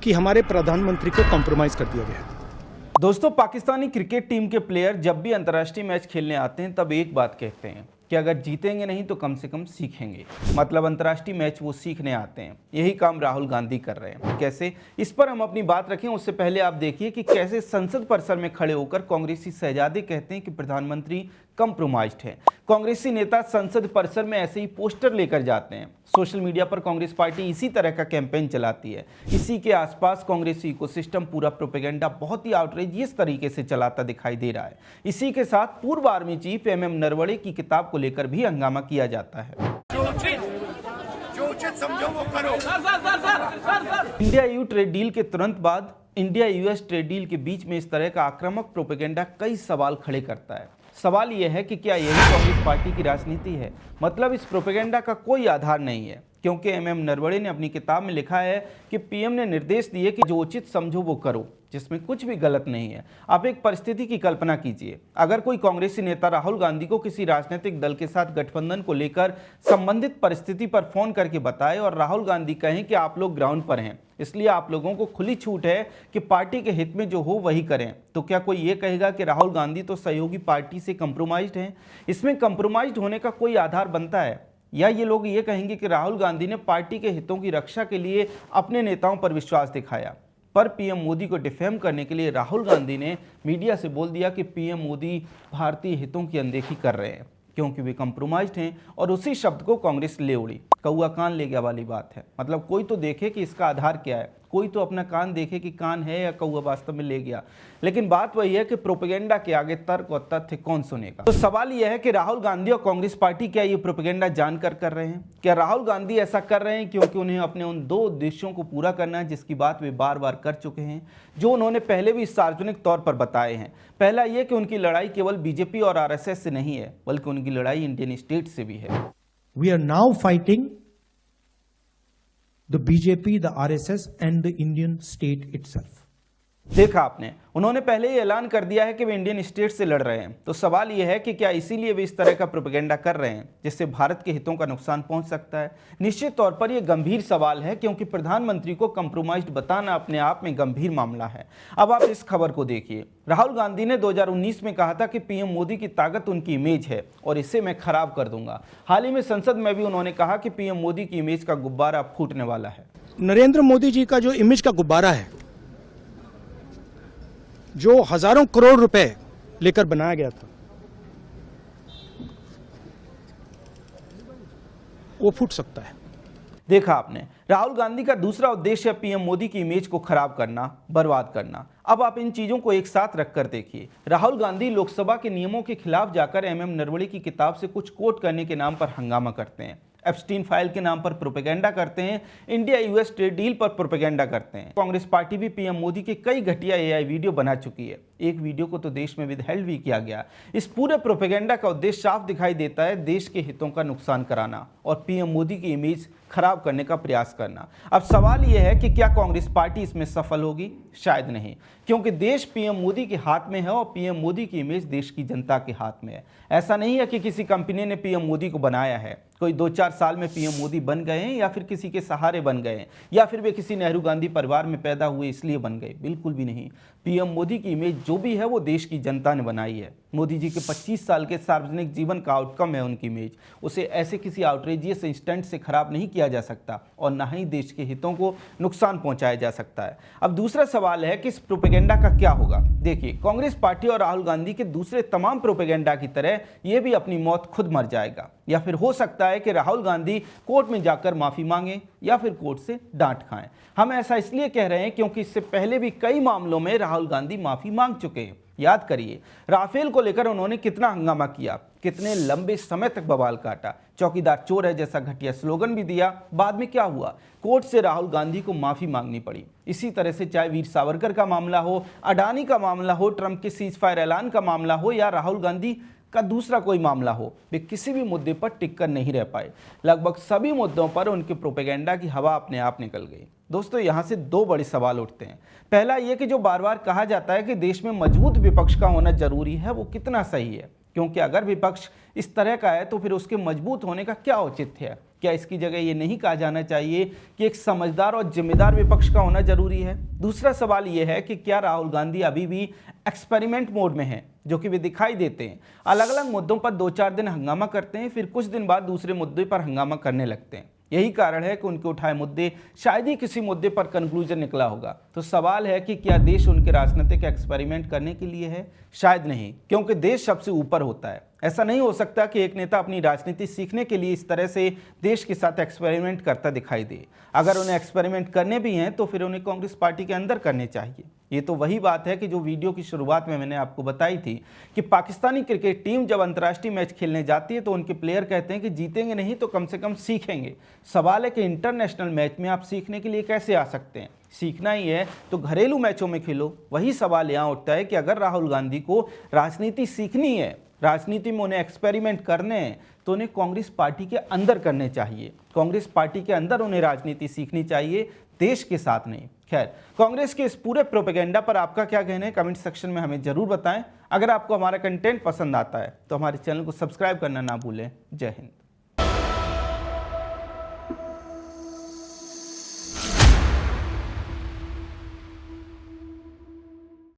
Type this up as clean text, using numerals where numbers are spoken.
कि हमारे प्रधानमंत्री को कॉम्प्रोमाइज कर दिया गया है। दोस्तों, पाकिस्तानी क्रिकेट टीम के प्लेयर जब भी अंतर्राष्ट्रीय मैच खेलने आते हैं तब एक बात कहते हैं कि अगर जीतेंगे नहीं तो कम से कम सीखेंगे। मतलब अंतर्राष्ट्रीय मैच वो सीखने आते हैं। यही काम राहुल गांधी कर रहे हैं। कैसे, इस पर हम अपनी बात रखें उससे पहले आप देखिए कि कैसे संसद परिसर में खड़े होकर कांग्रेसी शहजादे कहते हैं कि प्रधानमंत्री कंप्रोमाइज्ड है। कांग्रेसी नेता संसद परिसर में ऐसे ही पोस्टर लेकर जाते हैं। सोशल मीडिया पर कांग्रेस पार्टी इसी तरह का कैंपेन चलाती है। इसी के आसपास कांग्रेसी इकोसिस्टम पूरा प्रोपेगेंडा बहुत ही आउटरेजियस तरीके से चलाता दिखाई दे रहा है। इसी के साथ पूर्व आर्मी चीफ MM नरवणे की किताब को लेकर भी हंगामा किया जाता है। जो उचित समझो वो करो। इंडिया EU ट्रेड डील के तुरंत बाद इंडिया US ट्रेड डील के बीच में इस तरह का आक्रामक प्रोपेगेंडा कई सवाल खड़े करता है। सवाल यह है कि क्या यही कांग्रेस पार्टी की राजनीति है? मतलब इस प्रोपेगेंडा का कोई आधार नहीं है, क्योंकि MM नरवणे ने अपनी किताब में लिखा है कि PM ने निर्देश दिए कि जो उचित समझो वो करो, जिसमें कुछ भी गलत नहीं है। आप एक परिस्थिति की कल्पना कीजिए, अगर कोई कांग्रेसी नेता राहुल गांधी को किसी राजनीतिक दल के साथ गठबंधन को लेकर संबंधित परिस्थिति पर फोन करके बताए और राहुल गांधी कहें कि आप लोग ग्राउंड पर हैं, इसलिए आप लोगों को खुली छूट है कि पार्टी के हित में जो हो वही करें, तो क्या कोई ये कहेगा कि राहुल गांधी तो सहयोगी पार्टी से कंप्रोमाइज्ड हैं? इसमें कंप्रोमाइज्ड होने का कोई आधार बनता है? या ये लोग ये कहेंगे कि राहुल गांधी ने पार्टी के हितों की रक्षा के लिए अपने नेताओं पर विश्वास दिखाया? पर PM मोदी को डिफेम करने के लिए राहुल गांधी ने मीडिया से बोल दिया कि PM मोदी भारतीय हितों की अनदेखी कर रहे हैं क्योंकि वे कंप्रोमाइज्ड हैं, और उसी शब्द को कांग्रेस ले उड़ी। कौआ कान ले गया वाली बात है। मतलब कोई तो देखे कि इसका आधार क्या है, कोई तो अपना कान देखे कि कान है या कौआ वास्तव में ले गया। लेकिन बात वही है कि प्रोपेगेंडा के आगे तर्क और तथ्य कौन सुनेगा। तो सवाल यह है कि राहुल गांधी और कांग्रेस पार्टी क्या ये प्रोपेगेंडा जानकर कर रहे हैं? क्या राहुल गांधी ऐसा कर रहे हैं क्योंकि उन्हें अपने उन दो उद्देश्यों को पूरा करना है जिसकी बात वे बार बार कर चुके हैं, जो उन्होंने पहले भी सार्वजनिक तौर पर बताए हैं? पहला यह कि उनकी लड़ाई केवल BJP और RSS से नहीं है, बल्कि उनकी लड़ाई इंडियन स्टेट से भी है। We are now fighting the BJP, the RSS and the Indian state itself. देखा आपने, उन्होंने पहले ही ऐलान कर दिया है कि वे इंडियन स्टेट से लड़ रहे हैं। तो सवाल यह है कि क्या इसीलिए वे इस तरह का प्रोपेगेंडा कर रहे हैं जिससे भारत के हितों का नुकसान पहुंच सकता है? निश्चित तौर पर यह गंभीर सवाल है, क्योंकि प्रधानमंत्री को कंप्रोमाइज्ड बताना अपने आप में गंभीर मामला है। अब आप इस खबर को देखिए। राहुल गांधी ने 2019 में कहा था कि PM मोदी की ताकत उनकी इमेज है और इसे मैं खराब कर दूंगा। हाल ही में संसद में भी उन्होंने कहा कि PM मोदी की इमेज का गुब्बारा फूटने वाला है। नरेंद्र मोदी जी का जो इमेज का गुब्बारा है, जो हजारों करोड़ रुपए लेकर बनाया गया था, वो फूट सकता है। देखा आपने, राहुल गांधी का दूसरा उद्देश्य है PM मोदी की इमेज को खराब करना, बर्बाद करना। अब आप इन चीजों को एक साथ रखकर देखिए। राहुल गांधी लोकसभा के नियमों के खिलाफ जाकर MM नरवणे की किताब से कुछ कोट करने के नाम पर हंगामा करते हैं, एप्स्टीन फाइल के नाम पर प्रोपेगेंडा करते हैं, इंडिया US ट्रेड डील पर प्रोपेगेंडा करते हैं। कांग्रेस पार्टी भी PM मोदी के कई घटिया AI वीडियो बना चुकी है। एक वीडियो को तो देश में विदहेल्ड भी किया गया। इस पूरे प्रोपेगेंडा का उद्देश्य साफ दिखाई देता है, देश के हितों का नुकसान कराना और PM मोदी की इमेज खराब करने का प्रयास करना। अब सवाल यह है कि क्या कांग्रेस पार्टी इसमें सफल होगी? शायद नहीं, क्योंकि देश PM मोदी के हाथ में है और PM मोदी की इमेज देश की जनता के हाथ में है। ऐसा नहीं है कि किसी कंपनी ने PM मोदी को बनाया है, कोई 2-4 साल में PM मोदी बन गए हैं या फिर किसी के सहारे बन गए हैं या फिर वे किसी नेहरू गांधी परिवार में पैदा हुए इसलिए बन गए। बिल्कुल भी नहीं। PM मोदी की इमेज जो भी है वो देश की जनता ने बनाई है। मोदी जी के 25 साल के सार्वजनिक जीवन का आउटकम है उनकी इमेज। उसे ऐसे किसी आउटरेजियस इंस्टेंट से खराब नहीं किया जा सकता और ना ही देश के हितों को नुकसान पहुंचाया जा सकता है। अब दूसरा सवाल है कि इस प्रोपेगेंडा का क्या होगा? देखिए, कांग्रेस पार्टी और राहुल गांधी के दूसरे तमाम प्रोपेगेंडा की तरह यह भी अपनी मौत खुद मर जाएगा, या फिर हो सकता है कि राहुल गांधी कोर्ट में जाकर माफी मांगे या फिर कोर्ट से डांट खाएं। हम ऐसा इसलिए कह रहे हैं क्योंकि इससे पहले भी कई मामलों में राहुल गांधी माफी मांग चुके हैं। याद करिए, राफेल को लेकर उन्होंने कितना हंगामा किया, कितने लंबे समय तक बवाल काटा, चौकीदार चोर है जैसा घटिया स्लोगन भी दिया। बाद में क्या हुआ? कोर्ट से राहुल गांधी को माफी मांगनी पड़ी। इसी तरह से चाहे वीर सावरकर का मामला हो, अडानी का मामला हो, ट्रंप के सीजफायर ऐलान का मामला हो या राहुल गांधी का दूसरा कोई मामला हो, वे किसी भी मुद्दे पर टिककर नहीं रह पाए। लगभग सभी मुद्दों पर उनके प्रोपेगेंडा की हवा अपने आप निकल गई। दोस्तों, यहाँ से दो बड़े सवाल उठते हैं। पहला ये कि जो बार बार कहा जाता है कि देश में मजबूत विपक्ष का होना जरूरी है, वो कितना सही है? क्योंकि अगर विपक्ष इस तरह का है तो फिर उसके मजबूत होने का क्या औचित्य है? क्या इसकी जगह ये नहीं कहा जाना चाहिए कि एक समझदार और जिम्मेदार विपक्ष का होना जरूरी है? दूसरा सवाल ये है कि क्या राहुल गांधी अभी भी एक्सपेरिमेंट मोड में हैं, जो कि वे दिखाई देते हैं। अलग अलग मुद्दों पर 2-4 दिन हंगामा करते हैं, फिर कुछ दिन बाद दूसरे मुद्दे पर हंगामा करने लगते हैं। यही कारण है कि उनके उठाए मुद्दे शायद ही किसी मुद्दे पर कंक्लूजन निकला होगा। तो सवाल है कि क्या देश उनके राजनीतिक एक्सपेरिमेंट करने के लिए है? शायद नहीं, क्योंकि देश सबसे ऊपर होता है। ऐसा नहीं हो सकता कि एक नेता अपनी राजनीति सीखने के लिए इस तरह से देश के साथ एक्सपेरिमेंट करता दिखाई दे। अगर उन्हें एक्सपेरिमेंट करने भी हैं तो फिर उन्हें कांग्रेस पार्टी के अंदर करने चाहिए। ये तो वही बात है कि जो वीडियो की शुरुआत में मैंने आपको बताई थी कि पाकिस्तानी क्रिकेट टीम जब अंतर्राष्ट्रीय मैच खेलने जाती है तो उनके प्लेयर कहते हैं कि जीतेंगे नहीं तो कम से कम सीखेंगे। सवाल है कि इंटरनेशनल मैच में आप सीखने के लिए कैसे आ सकते हैं? सीखना ही है तो घरेलू मैचों में खेलो। वही सवाल यहाँ उठता है कि अगर राहुल गांधी को राजनीति सीखनी है, राजनीति में उन्हें एक्सपेरिमेंट करने हैं, तो उन्हें कांग्रेस पार्टी के अंदर करने चाहिए। कांग्रेस पार्टी के अंदर उन्हें राजनीति सीखनी चाहिए, देश के साथ नहीं। खैर, कांग्रेस के इस पूरे प्रोपेगेंडा पर आपका क्या कहना है? कमेंट सेक्शन में हमें जरूर बताएं। अगर आपको हमारा कंटेंट पसंद आता है तो हमारे चैनल को सब्सक्राइब करना ना भूलें। जय हिंद।